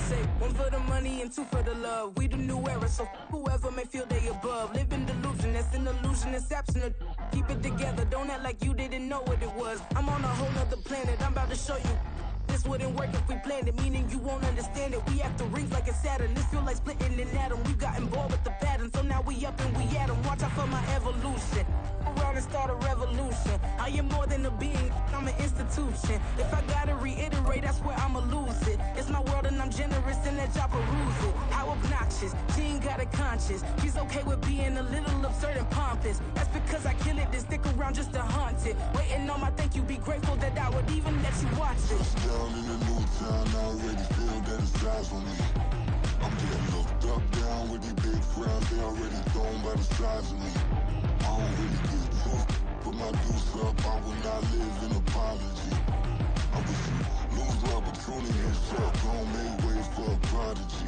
say one for the money and two for the love. We the new era, so whoever may feel they above. Live in delusion, that's an illusion, that's absent. Keep it together, don't act like you didn't know what it was. I'm on a whole nother planet, I'm about to show you. This wouldn't work if we planned it, meaning you won't understand it. We have to rings like a Saturn. This feel like splitting an atom. We got involved with the pattern, so now we up and we at 'em. Watch out for my evolution. Around and start a revolution. I am more than a being, I'm an institution. If I gotta reiterate, that's where I'ma lose it. It's my world and I'm generous and that y'all peruse it. How obnoxious, she ain't got a conscience. She's okay with being a little absurd and pompous. That's because I kill it, then stick around just to haunt it. Waiting on my thank you, be grateful that I would even let you watch it. Down in the new town, I already feel that it's eyes on me. I'm getting looked up, down with these big crowds, they already thrown by the size of me. I don't really get tough, put my deuce up, I will not live in apology. I wish you lose the opportunity and shut, don't make way for a prodigy.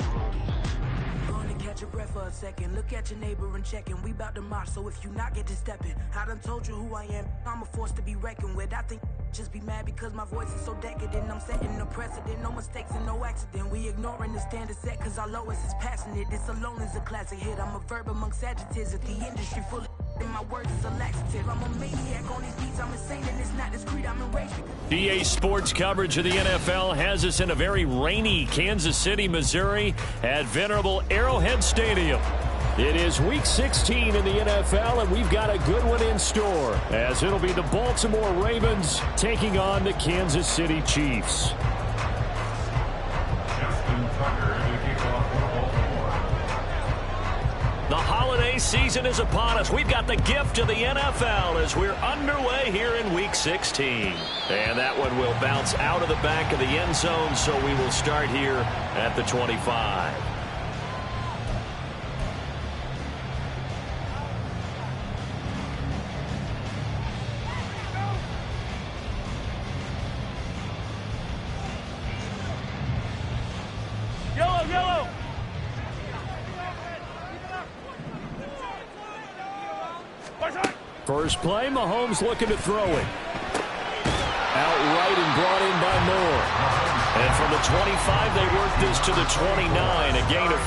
Go on and catch your breath for a second. Look at your neighbor and check in. We bout to march, so if you not get to stepping. I done told you who I am. I'm a force to be reckoned with. I think just be mad because my voice is so decadent. I'm setting the precedent. No mistakes and no accident. We ignoring the standard set because our lowest is passionate. This alone is a classic hit. I'm a verb amongst adjectives. If the industry full of and my words is a laxative. I'm a maniac on these beats. I'm insane and it's not discreet. I'm enraged. EA Sports coverage of the NFL has us in a very rainy Kansas City, Missouri at venerable Arrowhead Stadium. It is Week 16 in the NFL, and we've got a good one in store, as it'll be the Baltimore Ravens taking on the Kansas City Chiefs. The holiday season is upon us. We've got the gift of the NFL as we're underway here in Week 16. And that one will bounce out of the back of the end zone, so we will start here at the 25. Yellow! First play, Mahomes looking to throw it. Outright and brought in by Moore. And from the 25, they work this to the 29, a gain of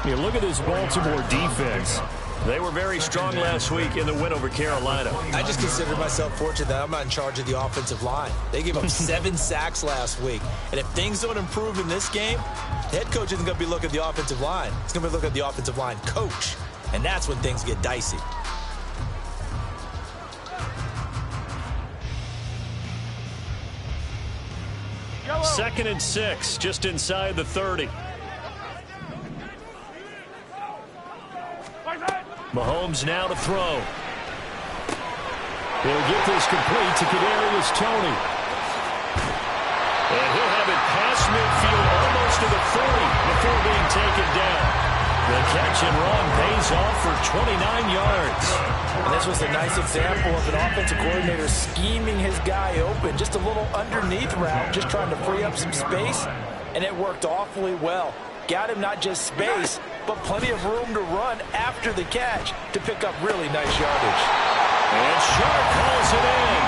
4. You look at this Baltimore defense. They were very strong last week in the win over Carolina. I just consider myself fortunate that I'm not in charge of the offensive line. They gave up 7 sacks last week. And if things don't improve in this game, the head coach isn't going to be looking at the offensive line. He's going to be looking at the offensive line coach. And that's when things get dicey. Second and 6, just inside the 30. Mahomes now to throw. He'll get this complete to Kadarius Toney. And he'll have it past midfield almost to the 40 before being taken down. The catch and run pays off for 29 yards. And this was a nice example of an offensive coordinator scheming his guy open. Just a little underneath route, just trying to free up some space, and it worked awfully well. Got him not just space, but plenty of room to run after the catch to pick up really nice yardage. And Sharp calls it in.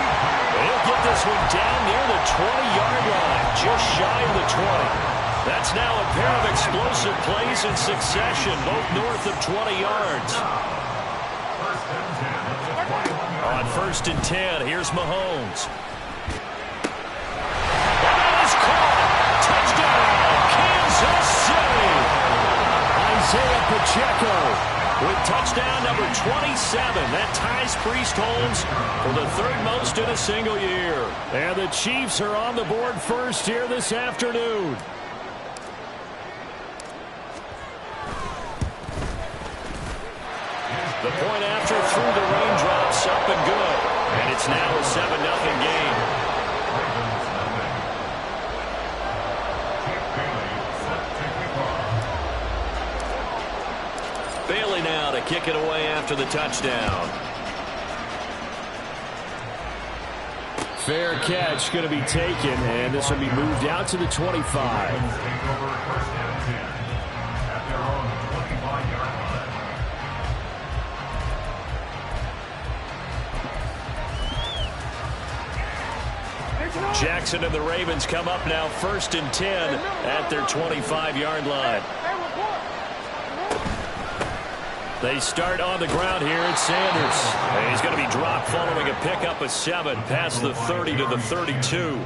He'll get this one down near the 20-yard line, just shy of the 20. That's now a pair of explosive plays in succession, both north of 20 yards. On 1st and 10, here's Mahomes. And that is caught. Touchdown, Kansas City. Isaiah Pacheco with touchdown number 27. That ties Priest Holmes for the 3rd most in a single year. And the Chiefs are on the board first here this afternoon. The point after through the raindrops, up and good. And it's now a 7-0 game. Bailey now to kick it away after the touchdown. Fair catch going to be taken, and this will be moved out to the 25. Jackson and the Ravens come up now 1st and 10 at their 25-yard line. They start on the ground here. It's Sanders. And he's going to be dropped following a pickup of 7 past the 30 to the 32.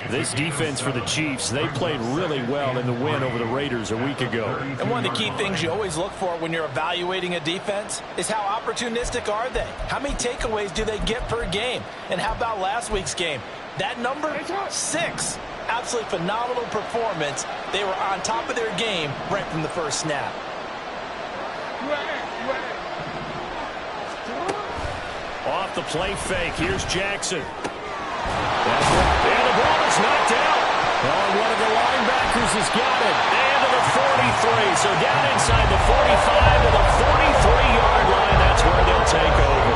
This defense for the Chiefs, they played really well in the win over the Raiders a week ago. And one of the key things you always look for when you're evaluating a defense is how opportunistic are they? How many takeaways do they get per game? And how about last week's game? That number, 6. Absolutely phenomenal performance. They were on top of their game right from the first snap. Off the play fake. Here's Jackson. And the ball is knocked out. Oh, one of the linebackers has got it. And to the 43. So down inside the 45 to the 43-yard line. That's where they'll take over.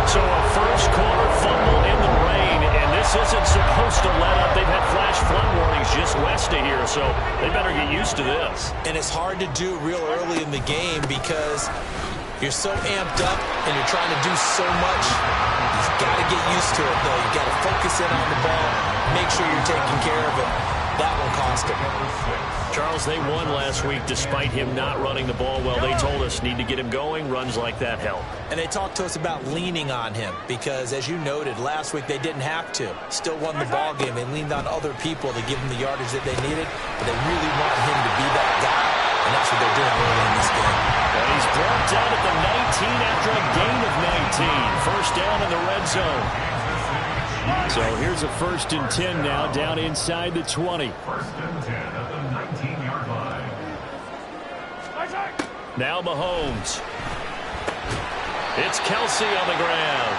So a first quarter fumble in the rain. And this isn't supposed to let up. They've had flash flood warnings just west of here. So they better get used to this. And it's hard to do real early in the game because you're so amped up and you're trying to do so much. You've got to get used to it, though. You've got to focus in on the ball, make sure you're taking care of it. That will cost him. Charles, they won last week despite him not running the ball well. They told us need to get him going. Runs like that help. And they talked to us about leaning on him because, as you noted, last week they didn't have to. Still won the ball game. They leaned on other people to give them the yardage that they needed, but they really want him to be that guy, and that's what they're doing early in this game. And he's brought down at the 19 after a gain of 19. First down in the red zone. So here's a 1st and 10 now, down inside the 20. 1st and 10 at the 19-yard line. Now Mahomes. It's Kelsey on the ground.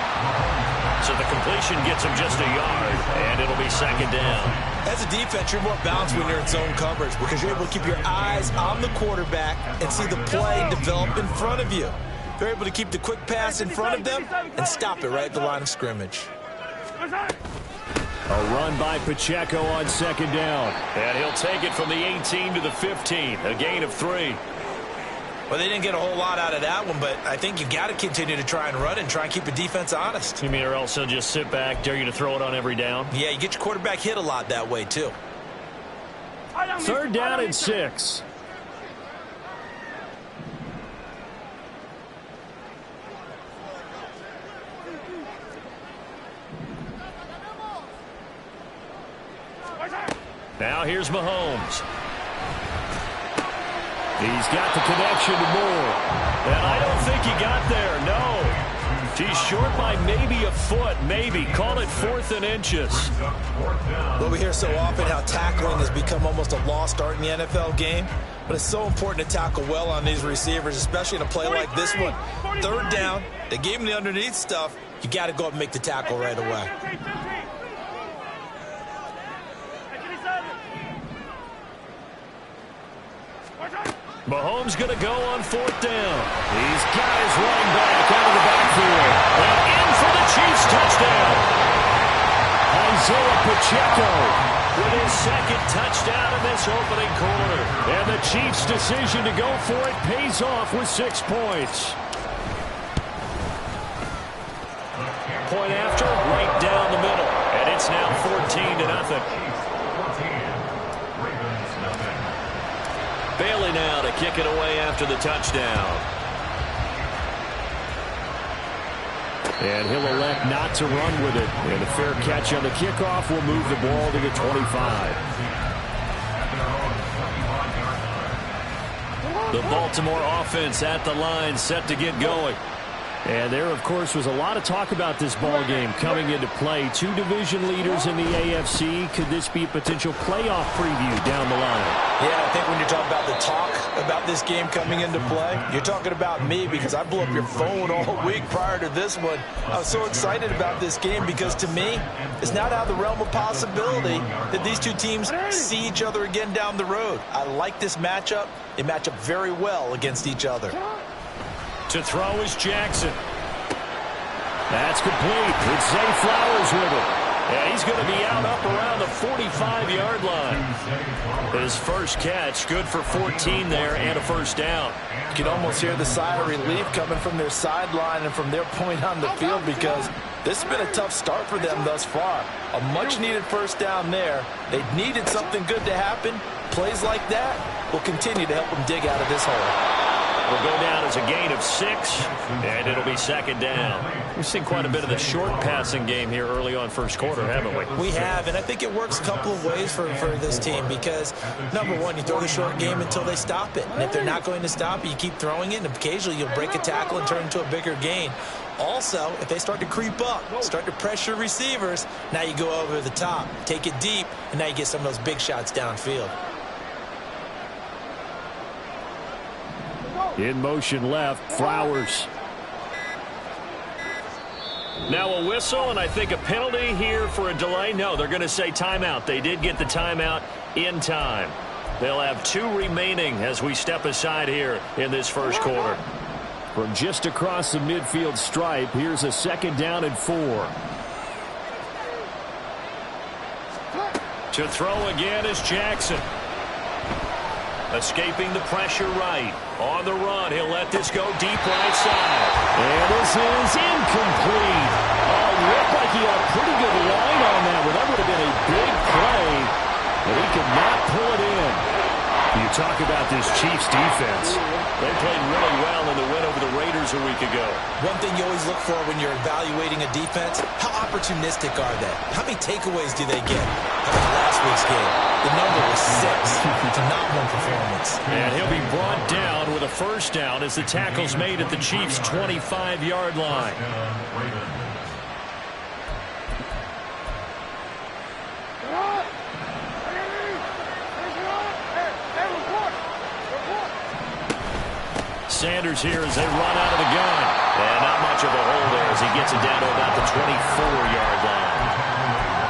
So the completion gets him just a yard, and it'll be 2nd down. As a defense, you're more balanced when you're in zone coverage because you're able to keep your eyes on the quarterback and see the play develop in front of you. They're able to keep the quick pass in front of them and stop it right at the line of scrimmage. A run by Pacheco on 2nd down. And he'll take it from the 18 to the 15. A gain of 3. Well, they didn't get a whole lot out of that one, but I think you got to continue to try and run and try and keep the defense honest. You mean or else he'll just sit back, dare you to throw it on every down? Yeah, you get your quarterback hit a lot that way, too. 3rd down and 6. Now here's Mahomes. He's got the connection to Moore. And I don't think he got there, no. He's short by maybe a foot, maybe. Call it 4th and inches. Well, we hear so often how tackling has become almost a lost art in the NFL game. But it's so important to tackle well on these receivers, especially in a play like this one. 3rd down, they gave him the underneath stuff. You got to go up and make the tackle right away. Mahomes going to go on 4th down. He's got his running back out of the backfield. And in for the Chiefs touchdown. Isaiah Pacheco with his 2nd touchdown in this opening quarter. And the Chiefs' decision to go for it pays off with 6 points. Point after, right down the middle. And it's now 14-0. Bailey now to kick it away after the touchdown. And he'll elect not to run with it. And a fair catch on the kickoff will move the ball to the 25. The Baltimore offense at the line, set to get going. And there, of course, was a lot of talk about this ball game coming into play. 2 division leaders in the AFC. Could this be a potential playoff preview down the line? Yeah, I think when you're talking about the talk about this game coming into play, you're talking about me because I blew up your phone all week prior to this one. I was so excited about this game because, to me, it's not out of the realm of possibility that these two teams see each other again down the road. I like this matchup. They match up very well against each other. To throw is Jackson. That's complete. It's Zay Flowers with it. Yeah, he's going to be out up around the 45-yard line. His first catch, good for 14 there and a 1st down. You can almost hear the sigh of relief coming from their sideline and from their point on the field because This has been a tough start for them thus far. A much-needed first down there. They needed something good to happen. Plays like that will continue to help them dig out of this hole. Will go down as a gain of 6, and it'll be second down. We've seen quite a bit of the short passing game here early on first quarter, haven't we? We have, and I think it works a couple of ways for this team because, number one, you throw the short game until they stop it. And if they're not going to stop it, you keep throwing it, and occasionally you'll break a tackle and turn into a bigger gain. Also, if they start to creep up, start to pressure receivers, now you go over the top, take it deep, and now you get some of those big shots downfield. In motion left, Flowers. Now a whistle, and I think a penalty here for a delay. No, they're going to say timeout. They did get the timeout in time. They'll have 2 remaining as we step aside here in this first quarter. From just across the midfield stripe, here's a second down and 4. To throw again is Jackson. Escaping the pressure right. On the run, he'll let this go deep right side. And this is incomplete. Oh, looked like he had a pretty good line on that one. That would have been a big play, but he could not pull it in. You talk about this Chiefs defense. They played really well in the win over the Raiders a week ago. One thing you always look for when you're evaluating a defense, how opportunistic are they? How many takeaways do they get? How about last week's game? The number was 6. Phenomenal performance. And he'll be brought down with a first down as the tackle's made at the Chiefs' 25-yard line. Sanders here as they run out of the gun. And not much of a hole there as he gets it down to about the 24-yard line.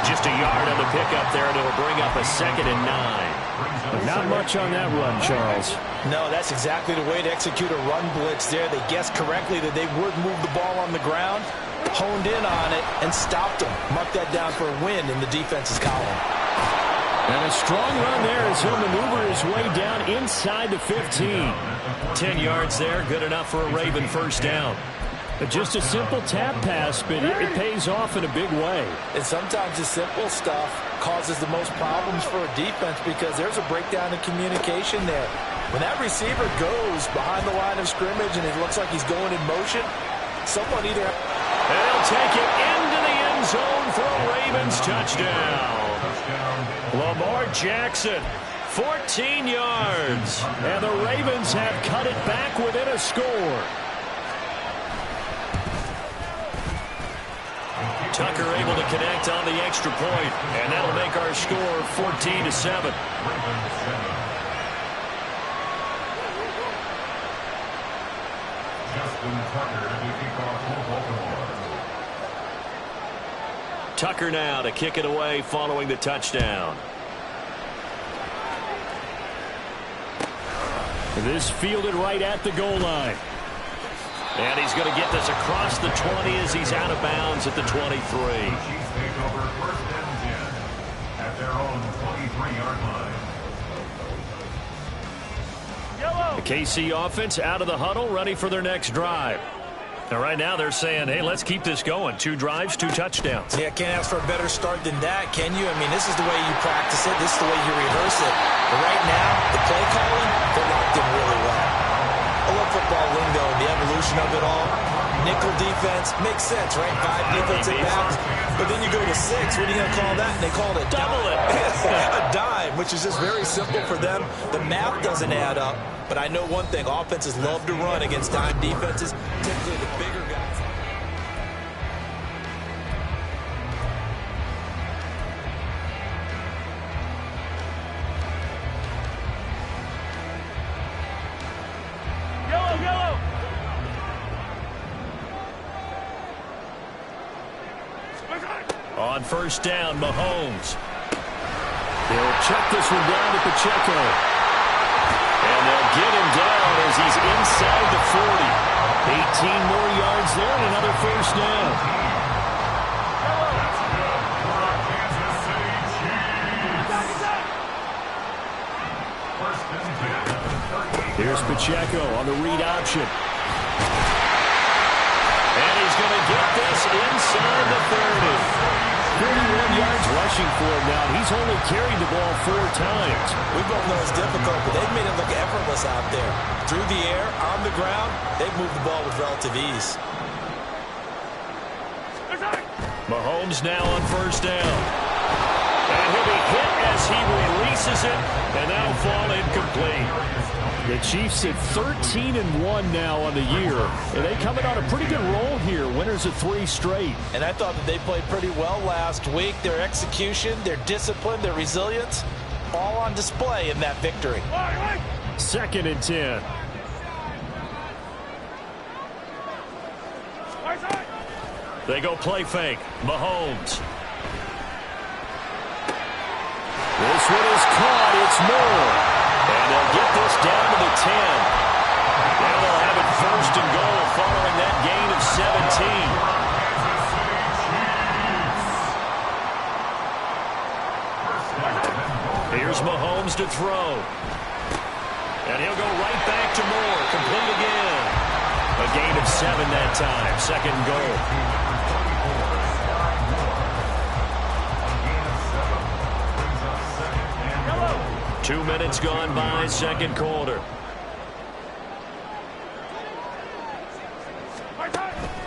Just a yard on the pickup there, and it'll bring up a 2nd and 9. Not much on that run, Charles. No, that's exactly the way to execute a run blitz there. They guessed correctly that they would move the ball on the ground, honed in on it, and stopped them. Mark that down for a win in the defense's column. And a strong run there as he'll maneuver his way down inside the 15. 10 yards there, good enough for a Raven first down. Just a simple tap pass, but it pays off in a big way. And sometimes the simple stuff causes the most problems for a defense because there's a breakdown in communication there. When that receiver goes behind the line of scrimmage and it looks like he's going in motion, someone either... And he'll take it into the end zone for a Ravens touchdown. Lamar Jackson, 14 yards. And the Ravens have cut it back within a score. Tucker able to connect on the extra point, and that'll make our score 14-7. Tucker now to kick it away following the touchdown. This fielded right at the goal line. And he's going to get this across the 20 as he's out of bounds at the 23. Chiefs take over 1st and 10 at their own 23-yard line. The KC offense out of the huddle, ready for their next drive. And right now they're saying, hey, let's keep this going. 2 drives, 2 touchdowns. Yeah, can't ask for a better start than that, can you? I mean, this is the way you practice it. This is the way you rehearse it. But right now, the play calling, they're locked in really well. I love football lingo and the evolution of it all. Nickel defense makes sense, right? 5 defensive backs. But then you go to 6. What are you going to call that? And they call it a double it. A dime, which is just very simple for them. The math doesn't add up. But I know one thing. Offenses love to run against dime defenses, particularly the bigger guys. On first down, Mahomes. He'll check this one down to Pacheco. And they'll get him down as he's inside the 40. 18 more yards there and another first down. Here's Pacheco on the read option. And he's going to get this inside the 30. 31 yards rushing for him now. He's only carried the ball 4 times. We both know it's difficult, but they've made it look effortless out there. Through the air, on the ground, they've moved the ball with relative ease. Mahomes now on first down. And he'll be hit as he releases it, and that'll fall incomplete. The Chiefs at 13-1 now on the year, and they coming on a pretty good roll here. Winners of 3 straight. And I thought that they played pretty well last week. Their execution, their discipline, their resilience, all on display in that victory. 2nd and 10. They go play fake. Mahomes. This one is caught. It's Moore. And they'll get this down to the 10. Now they'll have it 1st and goal following that gain of 17. Here's Mahomes to throw. And he'll go right back to Moore. Complete again. A gain of 7 that time. 2nd and goal. 2 minutes gone by, 2nd quarter.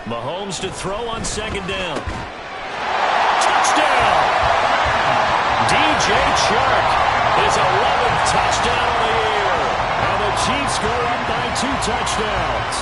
Mahomes to throw on 2nd down. Touchdown! DJ Chark, his 11th touchdown of the year. And the Chiefs go up by 2 touchdowns.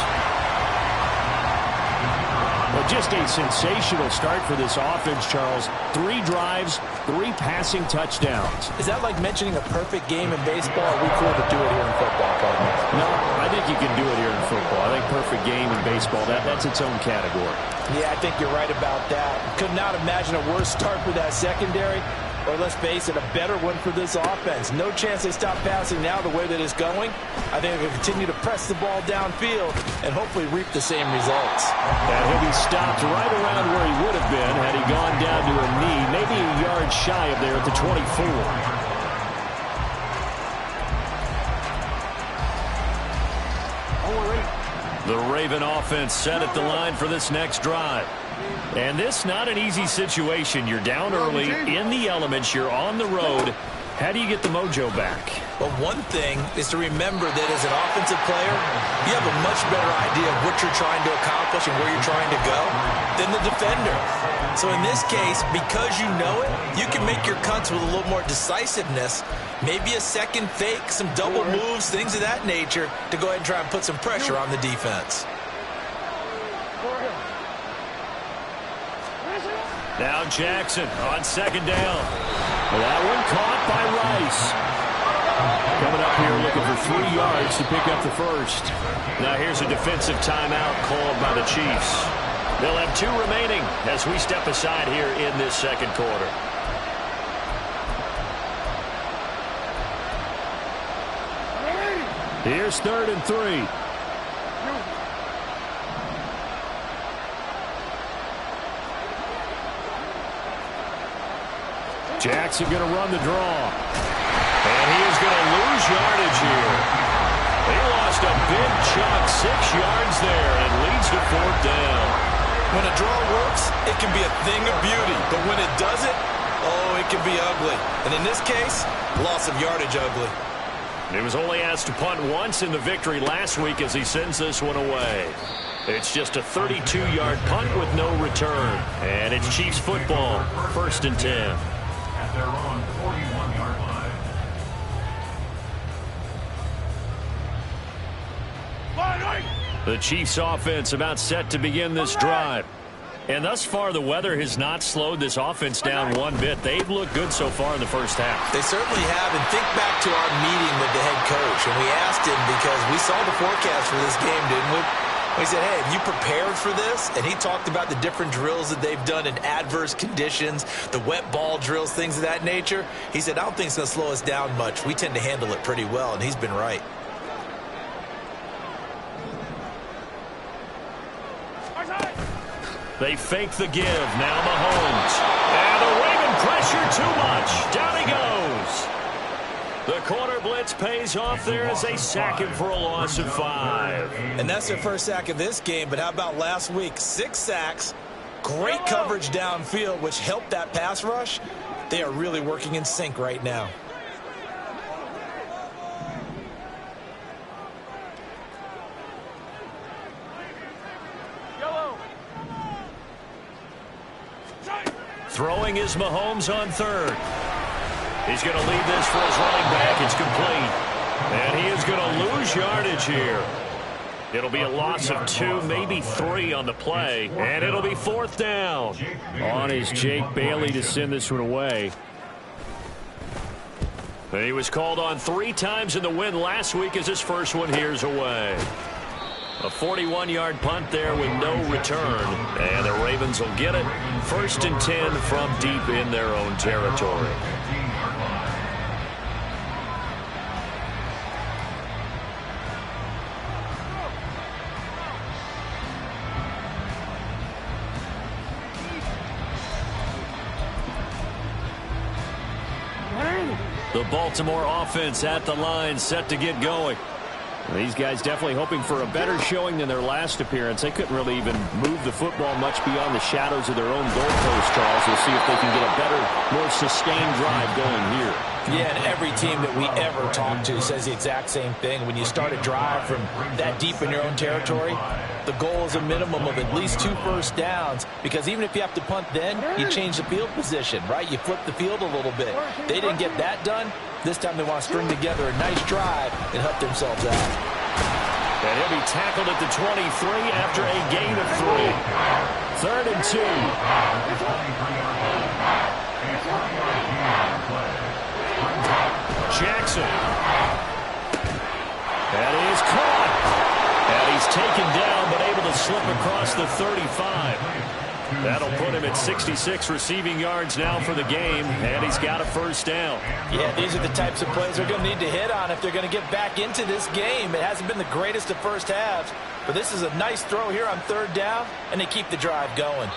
Well, just a sensational start for this offense, Charles. 3 drives, 3 passing touchdowns. Is that like mentioning a perfect game in baseball? Or are we cool to do it here in football, Cardinal? No, I think you can do it here in football. I think perfect game in baseball, that's its own category. Yeah, I think you're right about that. Could not imagine a worse start for that secondary. Or let's face it, a better one for this offense. No chance they stop passing now the way that it's going. I think they'll continue to press the ball downfield and hopefully reap the same results. And he'll be stopped right around where he would have been had he gone down to a knee, maybe a yard shy of there at the 24. The Raven offense set at the line for this next drive. And this not an easy situation. You're down early, in the elements, you're on the road. How do you get the mojo back? Well, one thing is to remember that as an offensive player, you have a much better idea of what you're trying to accomplish and where you're trying to go than the defender. So in this case, because you know it, you can make your cuts with a little more decisiveness, maybe a second fake, some double moves, things of that nature, to go ahead and try and put some pressure on the defense. Now Jackson on 2nd down. Well, that one caught by Rice. Coming up here looking for 3 yards to pick up the 1st. Now here's a defensive timeout called by the Chiefs. They'll have 2 remaining as we step aside here in this 2nd quarter. Here's 3rd and 3. Jackson going to run the draw. And he is going to lose yardage here. He lost a big chunk, 6 yards there, and leads to 4th down. When a draw works, it can be a thing of beauty. But when it doesn't, oh, it can be ugly. And in this case, loss of yardage ugly. He was only asked to punt once in the victory last week as he sends this one away. It's just a 32-yard punt with no return. And it's Chiefs football, 1st and 10. At their own 41-yard line. The Chiefs offense about set to begin this drive. And thus far, the weather has not slowed this offense down one bit. They've looked good so far in the first half. They certainly have. And think back to our meeting with the head coach. And we asked him because we saw the forecast for this game, didn't we? We said, hey, have you prepared for this? And he talked about the different drills that they've done in adverse conditions, the wet ball drills, things of that nature. He said, I don't think it's going to slow us down much. We tend to handle it pretty well, and he's been right. They fake the give. Now Mahomes. And the Raven pressure too much. Down he goes. The corner blitz pays off there as they sack him for a loss of 5. And that's their first sack of this game, but how about last week? 6 sacks, great coverage downfield, which helped that pass rush. They are really working in sync right now. Throwing is Mahomes on third. He's going to leave this for his running back. It's complete. And he is going to lose yardage here. It'll be a loss of 2, maybe 3 on the play. And it'll be 4th down. On is Jake Bailey to send this one away. And he was called on 3 times in the win last week as his first one here's away. A 41-yard punt there with no return. And the Ravens will get it. 1st and 10 from deep in their own territory. The Baltimore offense at the line, set to get going. These guys definitely hoping for a better showing than their last appearance. They couldn't really even move the football much beyond the shadows of their own goalpost, Charles. We'll see if they can get a better, more sustained drive going here. Yeah, and every team that we ever talk to says the exact same thing. When you start a drive from that deep in your own territory, the goal is a minimum of at least 2 first downs, because even if you have to punt then, you change the field position, right? You flip the field a little bit. They didn't get that done. This time they want to string together a nice drive and help themselves out. And he'll be tackled at the 23 after a gain of 3. 3rd and 2. Jackson. And he is caught. And he's taken down, but able to slip across the 35. That'll put him at 66 receiving yards now for the game, and he's got a first down. Yeah, these are the types of plays they're going to need to hit on if they're going to get back into this game. It hasn't been the greatest of first halves, but this is a nice throw here on 3rd down, and they keep the drive going.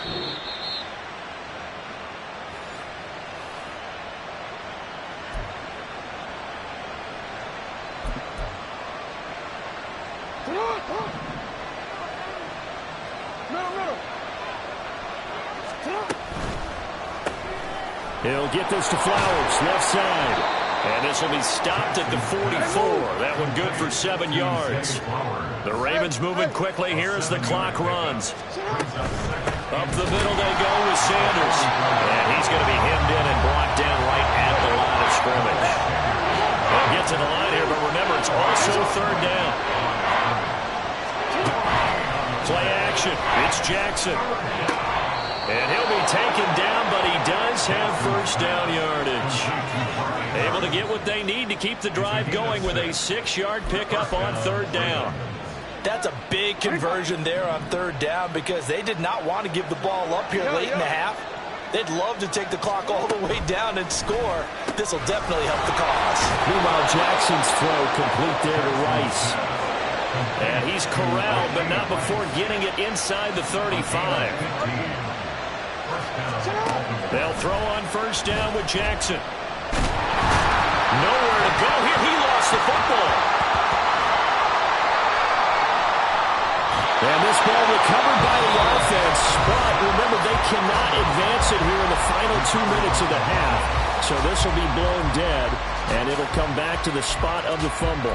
He'll get this to Flowers, left side. And this will be stopped at the 44. That one good for 7 yards. The Ravens moving quickly here as the clock runs. Up the middle they go with Sanders. And he's going to be hemmed in and brought down right at the line of scrimmage. They'll get to the line here, but remember, it's also 3rd down. Play action. It's Jackson. And he'll be taken down, but he does have first down yardage. Able to get what they need to keep the drive going with a 6-yard pickup on 3rd down. That's a big conversion there on 3rd down, because they did not want to give the ball up here late in the half. They'd love to take the clock all the way down and score. This will definitely help the cause. Meanwhile, Jackson's throw complete there to Rice. And he's corralled, but not before getting it inside the 35. They'll throw on first down with Jackson. Nowhere to go here. He lost the football. And this ball recovered by the offense, but remember, they cannot advance it here in the final 2 minutes of the half. So this will be blown dead, and it'll come back to the spot of the fumble.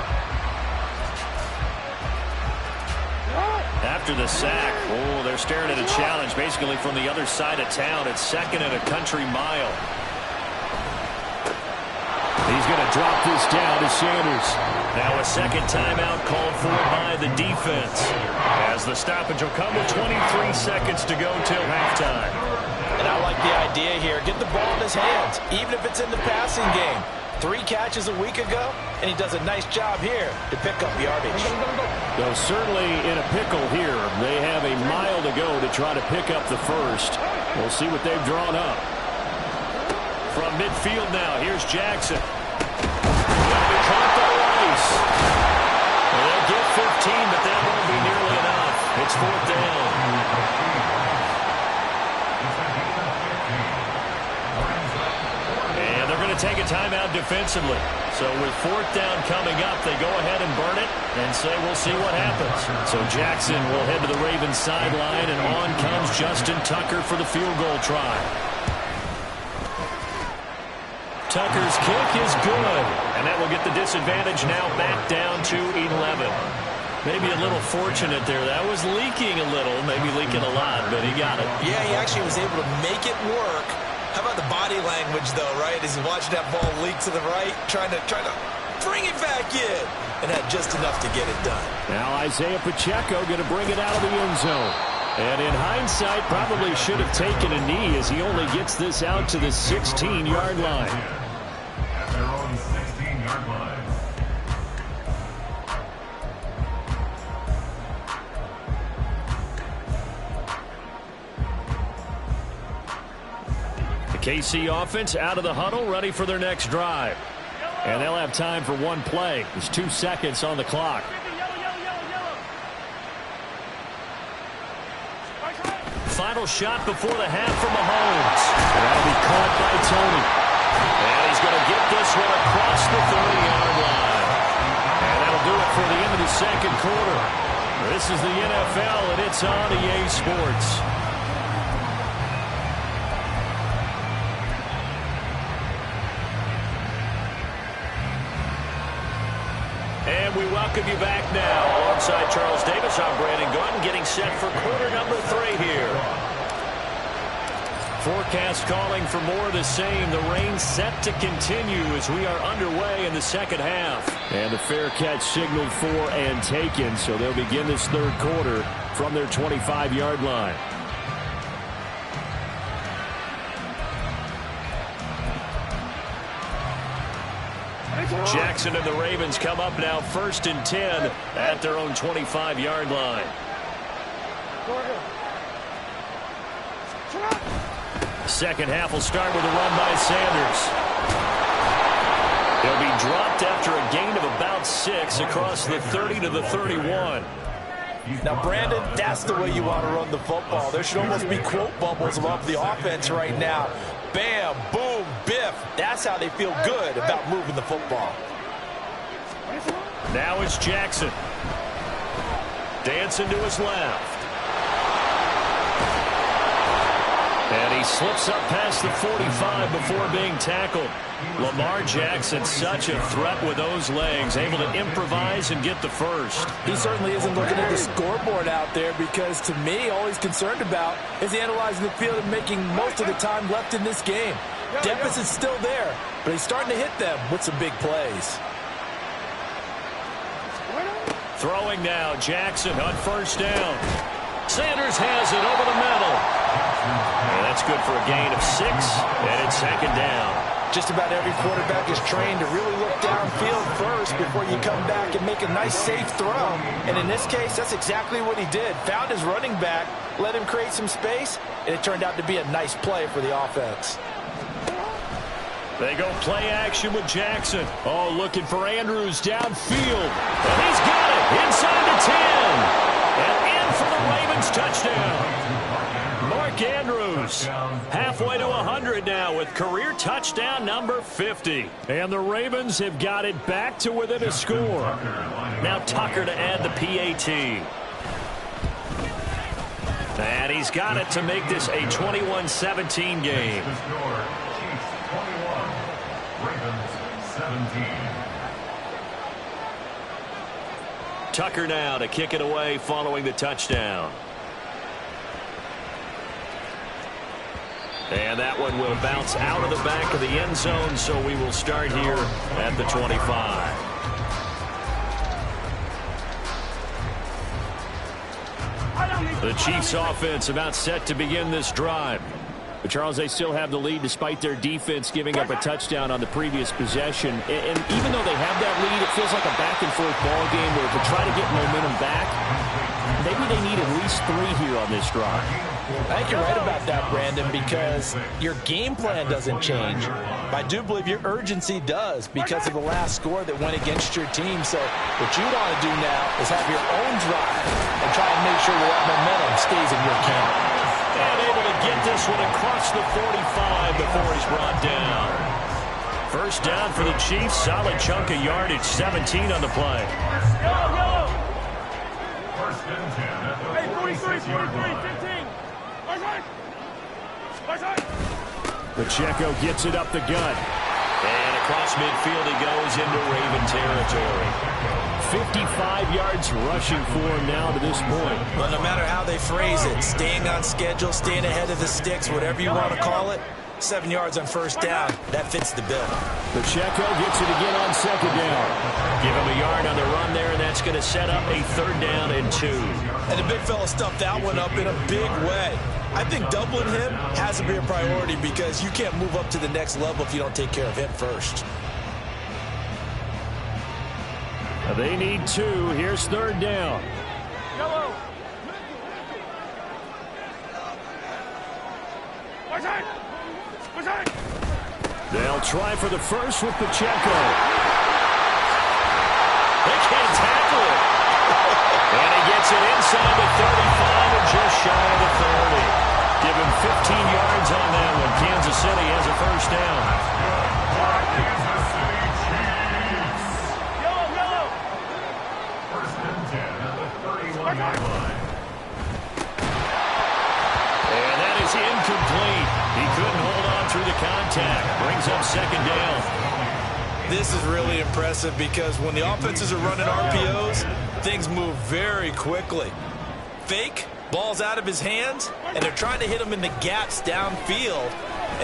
After the sack, they're staring at a challenge basically from the other side of town. It's 2nd and a country mile. He's going to drop this down to Sanders. Now a second timeout called for by the defense, as the stoppage will come with 23 seconds to go till halftime. And I like the idea here. Get the ball in his hands, even if it's in the passing game. 3 catches a week ago, and he does a nice job here to pick up yardage. Though certainly in a pickle here. They have a mile to go to try to pick up the first. We'll see what they've drawn up. From midfield now, here's Jackson. Going to be caught by Rice. They'll get 15, but that won't be nearly enough. It's 4th down. And they're going to to take a timeout defensively. So with fourth down coming up, they go ahead and burn it and say we'll see what happens. So Jackson will head to the Ravens sideline, and on comes Justin Tucker for the field goal try. Tucker's kick is good, and that will get the disadvantage now back down to 11. Maybe a little fortunate there. That was leaking a little, maybe leaking a lot, but he got it. Yeah, he actually was able to make it work. How about the body language, though, right? As he's watching that ball leak to the right, trying to bring it back in, and had just enough to get it done. Now Isaiah Pacheco going to bring it out of the end zone. And in hindsight, probably should have taken a knee as he only gets this out to the 16-yard line. At their own 16-yard line. The KC offense out of the huddle, ready for their next drive. And they'll have time for one play. There's 2 seconds on the clock. Final shot before the half from Mahomes. And that'll be caught by Tony. And he's going to get this one across the 30-yard line. And that'll do it for the end of the second quarter. This is the NFL, and it's on EA Sports. And we welcome you back now. Alongside Charles Davis, I'm Brandon Gordon, getting set for quarter number 3 here. Forecast calling for more of the same. The rain set to continue as we are underway in the second half. And the fair catch signaled for and taken, so they'll begin this third quarter from their 25-yard line. Jackson and the Ravens come up now 1st and 10 at their own 25-yard line. Second half will start with a run by Sanders. He'll be dropped after a gain of about 6 across the 30 to the 31. Now, Brandon, that's the way you want to run the football. There should almost be quote bubbles above the offense right now. Bam, boom, biff. That's how they feel good about moving the football. Now it's Jackson. Dancing to his left. And he slips up past the 45 before being tackled. Lamar Jackson, such a threat with those legs, able to improvise and get the first. He certainly isn't looking at the scoreboard out there because, to me, all he's concerned about is analyzing the field and making most of the time left in this game. Deficit's still there, but he's starting to hit them with some big plays. Throwing now, Jackson on first down. Sanders has it over the middle. And that's good for a gain of 6, and it's second down. Just about every quarterback is trained to really look downfield first before you come back and make a nice, safe throw. And in this case, that's exactly what he did. Found his running back, let him create some space, and it turned out to be a nice play for the offense. They go play action with Jackson. Oh, looking for Andrews downfield. And he's got it inside the 10. And in for the Ravens touchdown. Mark Andrews halfway to 100 now with career touchdown number 50. And the Ravens have got it back to within a score. Now Tucker to add the PAT. And he's got it to make this a 21-17 game. Tucker now to kick it away following the touchdown. And that one will bounce out of the back of the end zone, so we will start here at the 25. The Chiefs offense about set to begin this drive. But, Charles, they still have the lead despite their defense giving up a touchdown on the previous possession. And even though they have that lead, it feels like a back-and-forth ball game where to try to get momentum back, maybe they need at least 3 here on this drive. I think you're right about that, Brandon, because your game plan doesn't change. I do believe your urgency does because of the last score that went against your team. So what you want to do now is have your own drive and try and make sure that momentum stays in your camp. And able to get this one across the 45 before he's brought down. first down for the Chiefs. Solid chunk of yardage, 17 on the play. First and 10 at the 46-yard line. 15. Pacheco gets it up the gut. And across midfield he goes into Raven territory. 55 yards rushing for him now to this point. Well, no matter how they phrase it, staying on schedule, staying ahead of the sticks, whatever you want to call it, 7 yards on first down, that fits the bill. Pacheco gets it again on second down. Give him a yard on the run there, and that's going to set up a 3rd down and 2. And the big fella stuffed that one up in a big way. I think doubling him has to be a priority because you can't move up to the next level if you don't take care of him first. They need 2. Here's 3rd down. They'll try for the first with Pacheco. They can't tackle it. And he gets it inside the 35 and just shy of the 30. Give him 15 yards on that one. Kansas City has a first down. Kansas City Chiefs. First and 10 at the 31-yard line. And that is incomplete. He couldn't hold on through the contact. Brings up 2nd down. This is really impressive because when the offenses are running RPOs, things move very quickly. Fake, ball's out of his hands, and they're trying to hit him in the gaps downfield.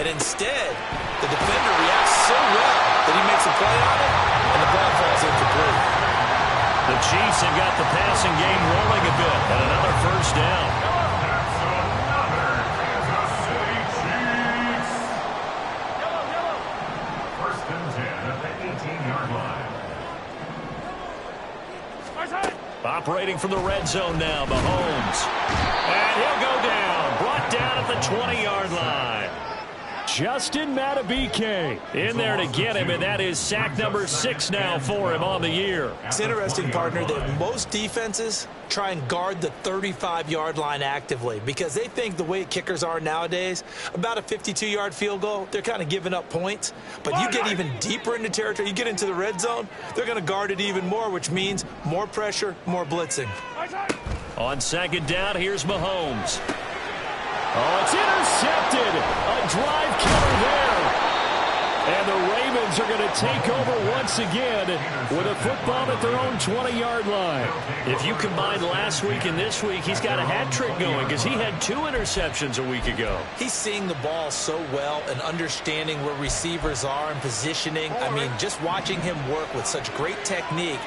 And instead, the defender reacts so well that he makes a play on it, and the ball falls incomplete. The Chiefs have got the passing game rolling a bit, and another first down. That's another Kansas City Chiefs. First and 10 at the 18-yard line. Operating from the red zone now, Mahomes. And he'll go down. Brought down at the 20-yard line. Justin Madubuike in there to get him, and that is sack number 6 now for him on the year. It's interesting, partner, that most defenses try and guard the 35-yard line actively because they think the way kickers are nowadays, about a 52-yard field goal, they're kind of giving up points. But you get even deeper into territory, you get into the red zone, they're going to guard it even more, which means more pressure, more blitzing. On 2nd down, here's Mahomes. Oh, it's intercepted. A drive killer there. And the Ravens are going to take over once again with a football at their own 20-yard line. If you combine last week and this week, he's got a hat trick going because he had 2 interceptions a week ago. He's seeing the ball so well and understanding where receivers are and positioning. I mean, just watching him work with such great technique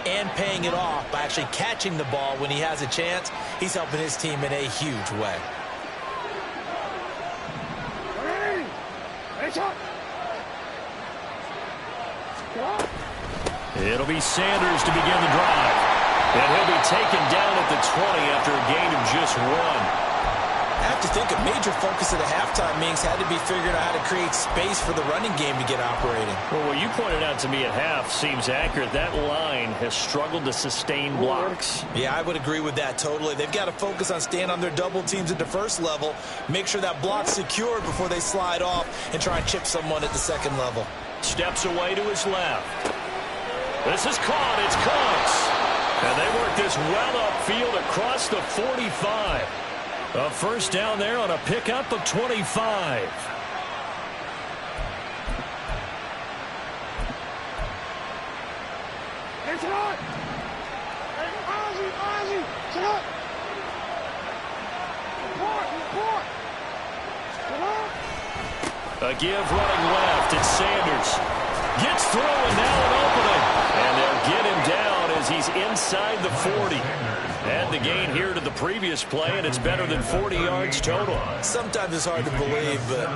and paying it off by actually catching the ball when he has a chance, he's helping his team in a huge way. It'll be Sanders to begin the drive. And he'll be taken down at the 20 after a gain of just 1. I have to think a major focus of the halftime meetings had to be figuring out how to create space for the running game to get operating. Well, what you pointed out to me at half seems accurate. That line has struggled to sustain blocks. Yeah, I would agree with that totally. They've got to focus on staying on their double teams at the first level, make sure that block's secured before they slide off and try and chip someone at the second level. Steps away to his left. This is caught. It's Cox. And they work this well upfield across the 45. A first down there on a pickup of 25. A give running left. It's Sanders. Gets through and now an opening. And they'll get him down as he's inside the 40. Add the gain here to the previous play, and it's better than 40 yards total. Sometimes it's hard to believe, but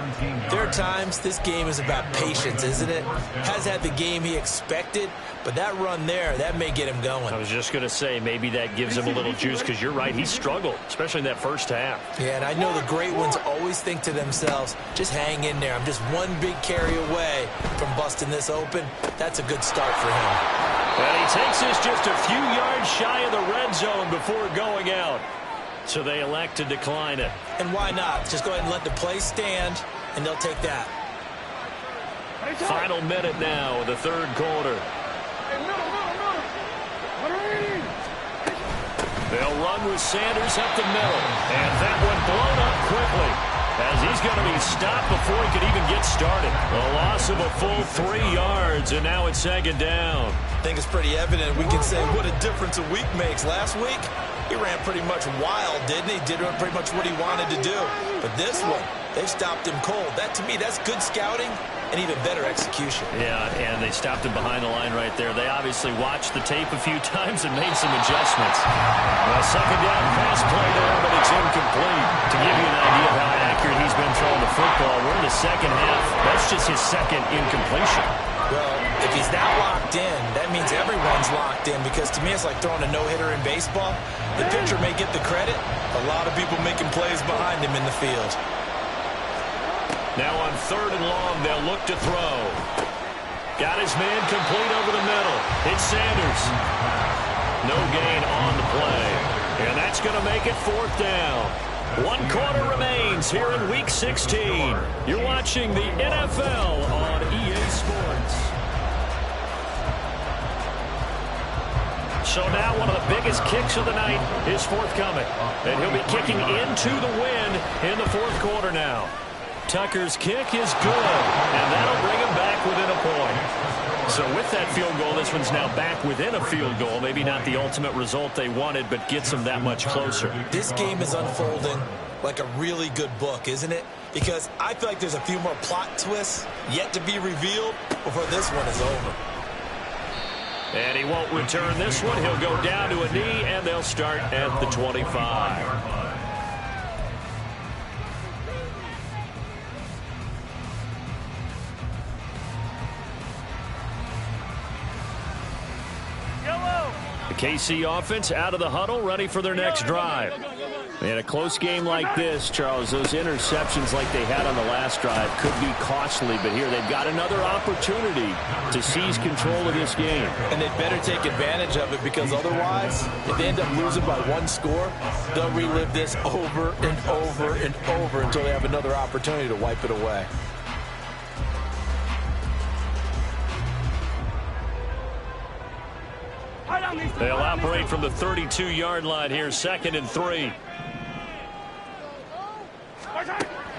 there are times this game is about patience, isn't it? Has had the game he expected, but that run there, that may get him going. I was just going to say, maybe that gives him a little juice, because you're right, he struggled, especially in that first half. Yeah, and I know the great ones always think to themselves, just hang in there. I'm just one big carry away from busting this open. That's a good start for him. And he takes this just a few yards shy of the red zone before going out. So they elect to decline it. And why not? Just go ahead and let the play stand, and they'll take that. Final minute now of the third quarter. They'll run with Sanders up the middle. And that one blown up quickly, as he's going to be stopped before he could even get started. A loss of a full 3 yards, and now it's second down. I think it's pretty evident. We can say what a difference a week makes. Last week, he ran pretty much wild, didn't he? Did pretty much what he wanted to do. But this one, they stopped him cold. That, to me, that's good scouting and even better execution. Yeah, and they stopped him behind the line right there. They obviously watched the tape a few times and made some adjustments. Well, second down pass play there, but it's incomplete. To give you an idea of how accurate he's been throwing the football, we're in the second half. That's just his second incompletion. Well, if he's that locked in, that means everyone's locked in, because to me it's like throwing a no-hitter in baseball. The pitcher may get the credit. A lot of people making plays behind him in the field. Now on third and long, they'll look to throw. Got his man complete over the middle. It's Sanders. No gain on the play. And that's going to make it fourth down. 1 quarter remains here in Week 16. You're watching the NFL on EA Sports. So now one of the biggest kicks of the night is forthcoming. And he'll be kicking into the wind in the fourth quarter now. Tucker's kick is good, and that'll bring him back within a point. So with that field goal, this one's now back within a field goal. Maybe not the ultimate result they wanted, but gets them that much closer. This game is unfolding like a really good book, isn't it? Because I feel like there's a few more plot twists yet to be revealed before this one is over. And he won't return this one. He'll go down to a knee, and they'll start at the 25. The KC offense out of the huddle, ready for their next drive. In a close game like this, Charles, those interceptions like they had on the last drive could be costly, but here they've got another opportunity to seize control of this game. And they'd better take advantage of it, because otherwise, if they end up losing by 1 score, they'll relive this over and over and over until they have another opportunity to wipe it away. They'll operate from the 32-yard line here, 2nd and 3.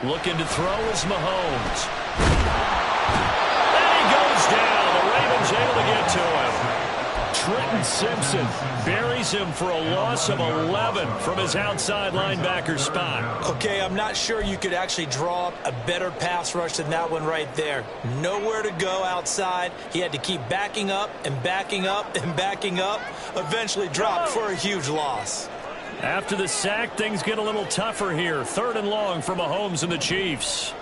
Looking to throw is Mahomes. And he goes down. The Ravens able to get to him. Trenton Simpson buries him for a loss of 11 from his outside linebacker spot. Okay, I'm not sure you could actually draw up a better pass rush than that one right there. Nowhere to go outside. He had to keep backing up and backing up and backing up. Eventually dropped for a huge loss. After the sack, things get a little tougher here. 3rd and long for Mahomes and the Chiefs.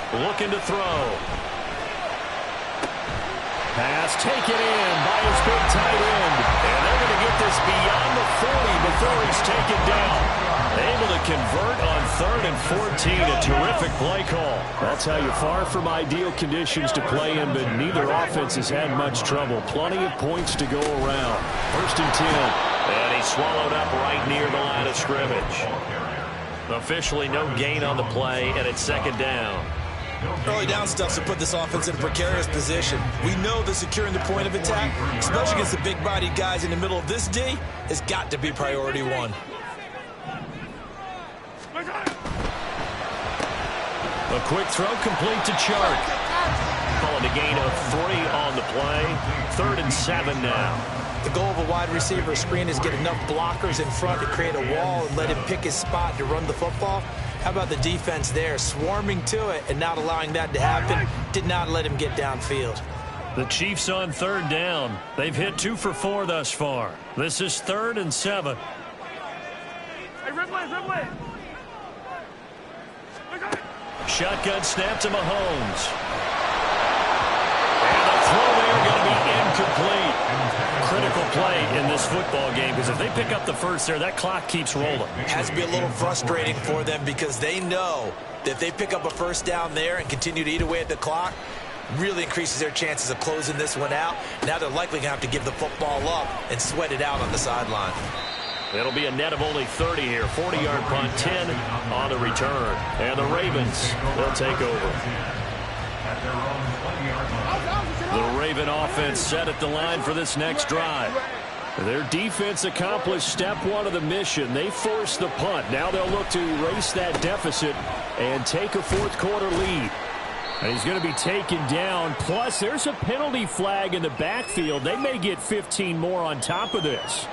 Looking to throw. Pass taken in by his big tight end. And they're going to get this beyond the 40 before he's taken down. Able to convert on 3rd and 14. A terrific play call. I'll tell you, far from ideal conditions to play in, but neither offense has had much trouble. Plenty of points to go around. 1st and 10. And he's swallowed up right near the line of scrimmage. Officially no gain on the play, and it's 2nd down. Early down stuffs to put this offense in a precarious position. We know that securing the point of attack, especially against the big-bodied guys in the middle of this D, has got to be priority 1. A quick throw complete to Chark. Calling a gain of 3 on the play. 3rd and 7 now. The goal of a wide receiver screen is get enough blockers in front to create a wall and let him pick his spot to run the football. How about the defense there, swarming to it and not allowing that to happen? Did not let him get downfield. The Chiefs on 3rd down. They've hit 2 for 4 thus far. This is 3rd and 7. Shotgun snap to Mahomes. And the throw there going to be incomplete. Critical play in this football game, because if they pick up the first there, that clock keeps rolling. It has to be a little frustrating for them, because they know that if they pick up a first down there and continue to eat away at the clock, really increases their chances of closing this one out. Now they're likely going to have to give the football up and sweat it out on the sideline. It'll be a net of only 30 here. 40-yard punt, 10 on the return. And the Ravens will take over. The Raven offense set at the line for this next drive. Their defense accomplished step one of the mission. They forced the punt. Now they'll look to erase that deficit and take a fourth-quarter lead. And he's going to be taken down. Plus, there's a penalty flag in the backfield. They may get 15 more on top of this.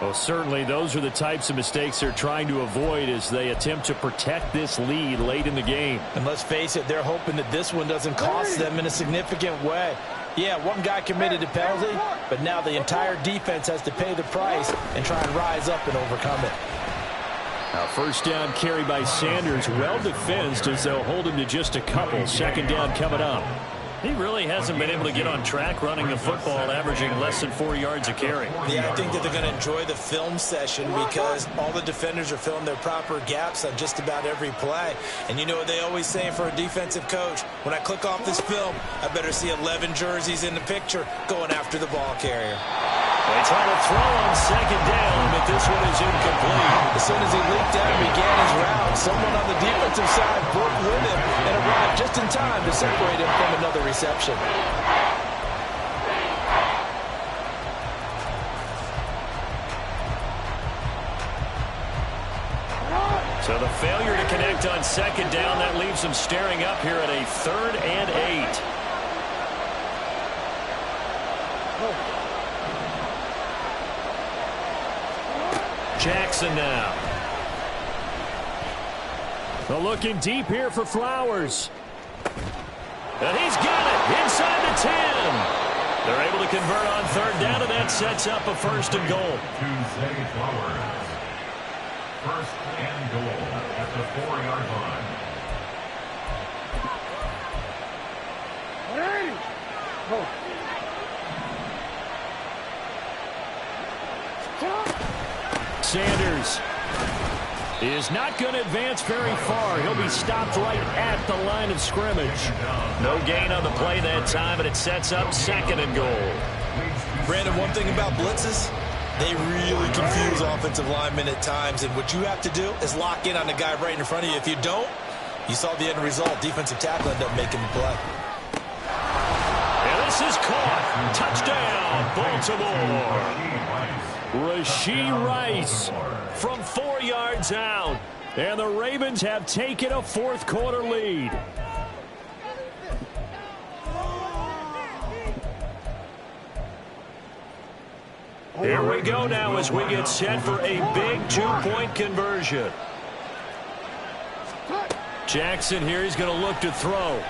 Well, certainly those are the types of mistakes they're trying to avoid as they attempt to protect this lead late in the game. And let's face it, they're hoping that this one doesn't cost them in a significant way. Yeah, one guy committed a penalty, but now the entire defense has to pay the price and try and rise up and overcome it. Now, first down carry by Sanders, well defensed as they'll hold him to just a couple. Second down coming up. He really hasn't been able to get on track running the football, averaging less than 4 yards a carry. Yeah, I think that they're going to enjoy the film session because all the defenders are filling their proper gaps on just about every play. And you know what they always say for a defensive coach? When I click off this film, I better see 11 jerseys in the picture going after the ball carrier. They try to throw on second down, but this one is incomplete. As soon as he leaped out and began his route, someone on the defensive side broke with him and arrived just in time to separate him from another reception. So the failure to connect on second down, that leaves them staring up here at a 3rd and 8. Jackson now. They're looking deep here for Flowers. And he's got it inside the 10. They're able to convert on third down, and that sets up a 1st and goal. Tuesday Flowers. 1st and goal at the 4-yard line. Sanders is not going to advance very far. He'll be stopped right at the line of scrimmage. No gain on the play that time, and it sets up 2nd and goal. Brandon, one thing about blitzes, they really confuse offensive linemen at times, and what you have to do is lock in on the guy right in front of you. If you don't, you saw the end result. Defensive tackle ended up making the play. And this is caught. Touchdown, Baltimore. Rashee Rice from 4 yards out. And the Ravens have taken a fourth-quarter lead. Here we go now as we get set for a big 2-point conversion. Jackson here, he's going to look to throw.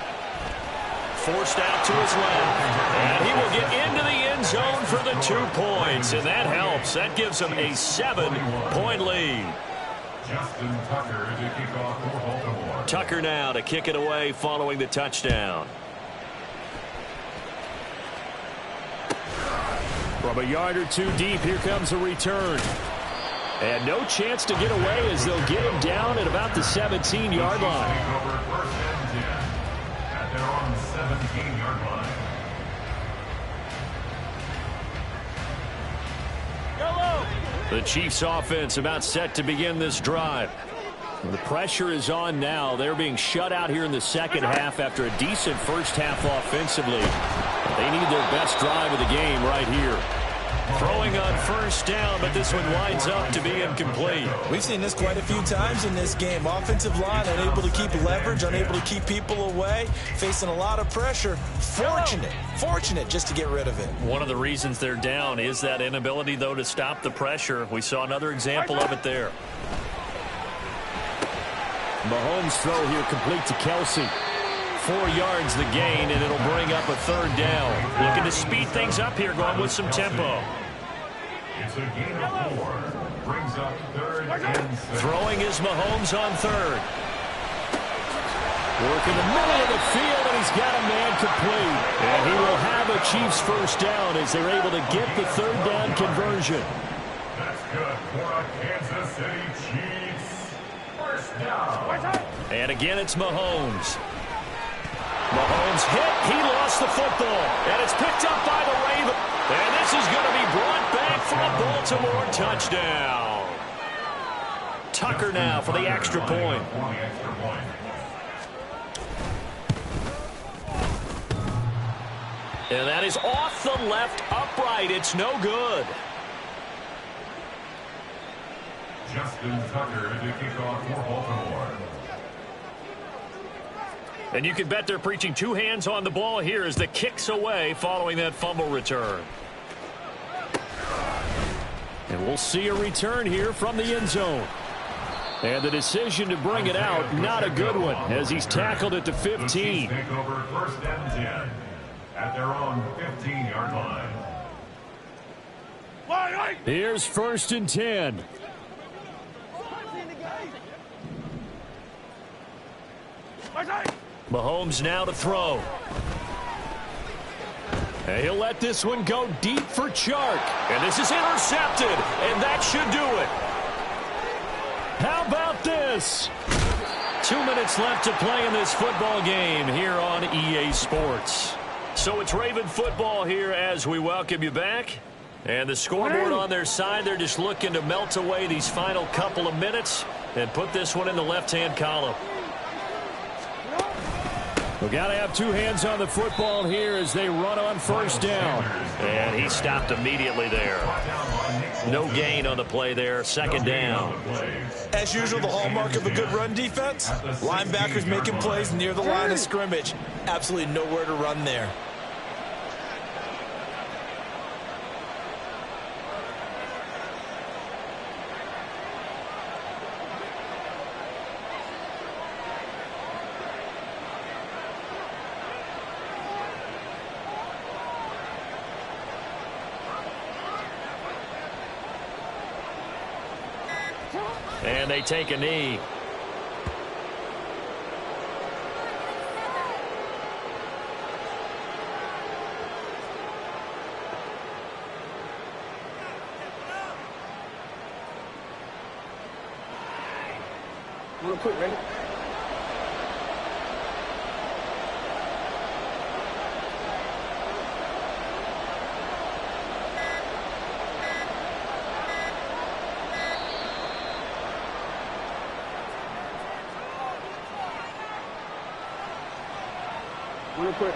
Forced out to his left. And he will get into the end zone for the 2 points. And that helps. That gives him a 7-point lead. Justin Tucker to kick off for Baltimore. Tucker now to kick it away following the touchdown. From a yard or 2 deep, here comes a return. And no chance to get away as they'll get him down at about the 17-yard line. Over 1st and 10 at their own 17-yard line. The Chiefs offense about set to begin this drive. The pressure is on now. They're being shut out here in the second half after a decent first half offensively. They need their best drive of the game right here. Throwing on first down, but this one winds up to be incomplete. We've seen this quite a few times in this game. Offensive line unable to keep leverage, unable to keep people away, facing a lot of pressure. Fortunate just to get rid of it. One of the reasons they're down is that inability, though, to stop the pressure. We saw another example of it there. Mahomes' throw here complete to Kelsey. 4 yards the gain, and it'll bring up a 3rd down. Looking to speed things up here, going with some tempo. It's a gain of 4. Brings up 3rd and 6. Throwing is Mahomes on 3rd. Working the middle of the field, and he's got a man complete. And he will have a Chiefs first down as they're able to get the 3rd down conversion. That's good for a Kansas City Chiefs. First down. And again, it's Mahomes. Mahomes hit. He lost the football. And it's picked up by the Ravens. And this is going to be brought back for a Baltimore touchdown. Tucker now for the extra point. And that is off the left upright. It's no good. Justin Tucker to kick off for Baltimore. And you can bet they're preaching two hands on the ball here as the kick's away following that fumble return. And we'll see a return here from the end zone. And the decision to bring it out, not a good one, as he's tackled at the 15. Take over 1st and 10 at their own 15-yard line. Here's 1st and 10. Mahomes now to throw. And he'll let this one go deep for Chark. And this is intercepted, and that should do it. How about this? 2 minutes left to play in this football game here on EA Sports. So it's Raven football here as we welcome you back. And the scoreboard on their side, they're just looking to melt away these final couple of minutes and put this one in the left-hand column. We've got to have two hands on the football here as they run on 1st down. And he stopped immediately there. No gain on the play there. 2nd down. As usual, the hallmark of a good run defense, linebackers making plays near the line of scrimmage. Absolutely nowhere to run there. And they take a knee. Real quick, ready? Real quick.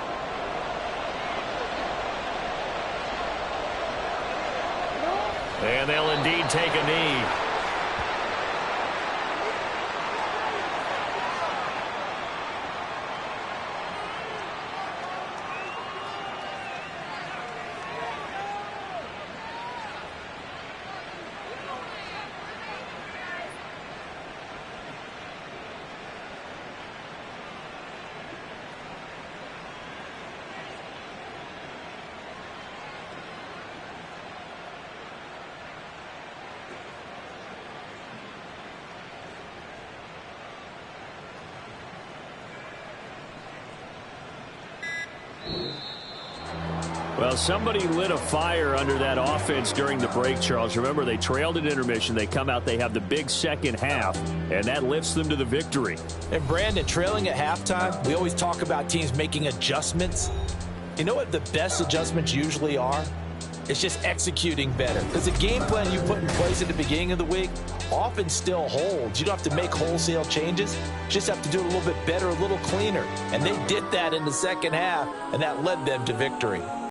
And they'll indeed take a knee. Well, somebody lit a fire under that offense during the break, Charles. Remember, they trailed at intermission. They come out, they have the big second half, and that lifts them to the victory. And, Brandon, trailing at halftime, we always talk about teams making adjustments. You know what the best adjustments usually are? It's just executing better. Because the game plan you put in place at the beginning of the week often still holds. You don't have to make wholesale changes. You just have to do it a little bit better, a little cleaner. And they did that in the second half, and that led them to victory.